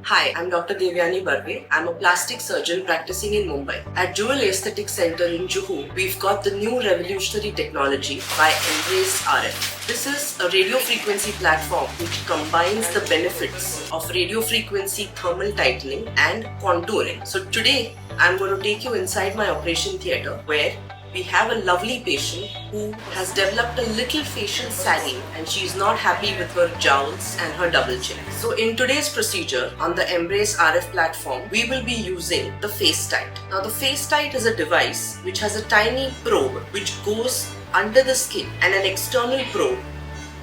Hi, I'm Dr. Devyani Barve. I'm a plastic surgeon practicing in Mumbai. At Jewel Aesthetic Center in Juhu, we've got the new revolutionary technology by Embrace RF. This is a radio frequency platform which combines the benefits of radio frequency thermal tightening and contouring. So today, I'm going to take you inside my operation theatre where we have a lovely patient who has developed a little facial sagging and she's not happy with her jowls and her double chin. So in today's procedure on the Embrace RF platform, we will be using the FaceTite. Now the FaceTite is a device which has a tiny probe which goes under the skin and an external probe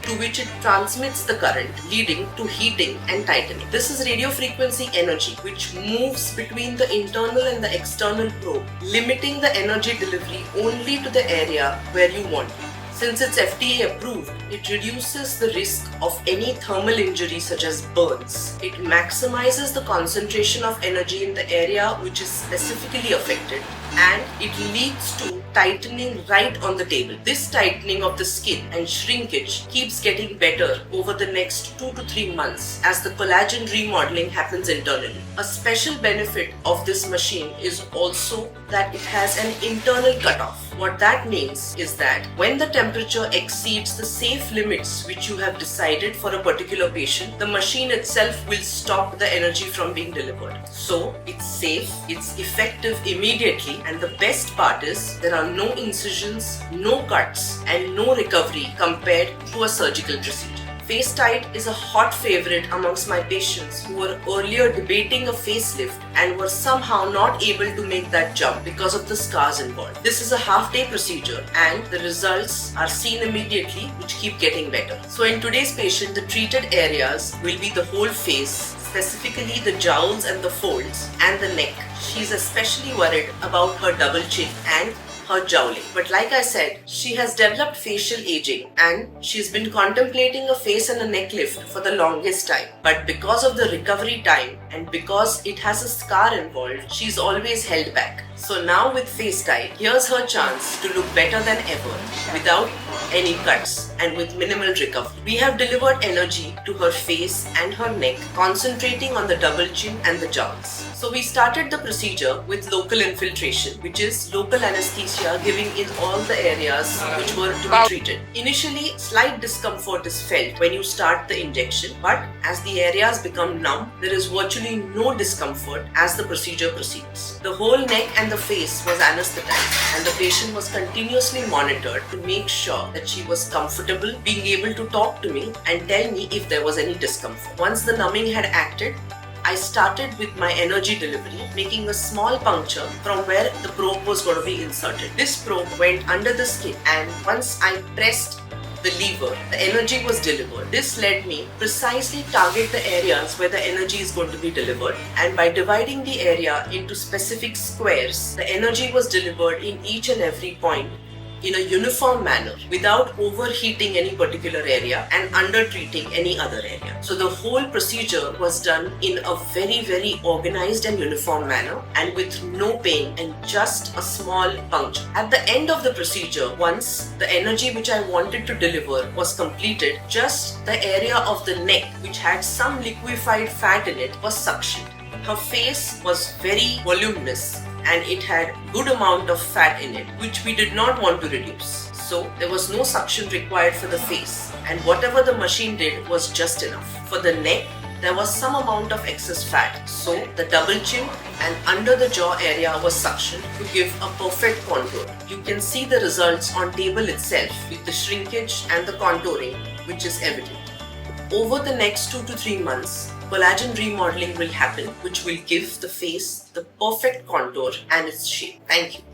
to which it transmits the current, leading to heating and tightening. This is radio frequency energy which moves between the internal and the external probe, limiting the energy delivery only to the area where you want it. Since it's FDA approved, it reduces the risk of any thermal injury such as burns. It maximizes the concentration of energy in the area which is specifically affected, and it leads to tightening right on the table. This tightening of the skin and shrinkage keeps getting better over the next 2 to 3 months as the collagen remodeling happens internally. A special benefit of this machine is also that it has an internal cutoff. What that means is that when the temperature exceeds the safe limits which you have decided for a particular patient, the machine itself will stop the energy from being delivered. So it's safe, it's effective immediately, and the best part is there are no incisions, no cuts, and no recovery compared to a surgical procedure. FaceTite is a hot favorite amongst my patients who were earlier debating a facelift and were somehow not able to make that jump because of the scars involved. This is a half-day procedure and the results are seen immediately, which keep getting better. So in today's patient, the treated areas will be the whole face, specifically the jowls and the folds and the neck. She's especially worried about her double chin and her jowling. But like I said, she has developed facial aging and she's been contemplating a face and a neck lift for the longest time. But because of the recovery time and because it has a scar involved, she's always held back. So now with FaceTite, here's her chance to look better than ever without any cuts and with minimal recovery. We have delivered energy to her face and her neck, concentrating on the double chin and the jowls. So we started the procedure with local infiltration, which is local anesthesia giving in all the areas which were to be treated. Initially, slight discomfort is felt when you start the injection, but as the areas become numb, there is virtually no discomfort as the procedure proceeds. The whole neck and the face was anesthetized and the patient was continuously monitored to make sure that she was comfortable being able to talk to me and tell me if there was any discomfort. Once the numbing had acted, I started with my energy delivery, making a small puncture from where the probe was going to be inserted. This probe went under the skin, and once I pressed the lever, the energy was delivered. This led me precisely target the areas where the energy is going to be delivered, and by dividing the area into specific squares, the energy was delivered in each and every point in a uniform manner without overheating any particular area and under-treating any other area. So the whole procedure was done in a very, very organized and uniform manner and with no pain and just a small puncture. At the end of the procedure, once the energy which I wanted to deliver was completed, just the area of the neck which had some liquefied fat in it was suctioned. Her face was very voluminous and it had good amount of fat in it, which we did not want to reduce. So there was no suction required for the face, and whatever the machine did was just enough. For the neck, there was some amount of excess fat, so the double chin and under the jaw area was suctioned to give a perfect contour. You can see the results on table itself with the shrinkage and the contouring, which is evident. Over the next 2 to 3 months, collagen remodeling will happen, which will give the face the perfect contour and its shape. Thank you.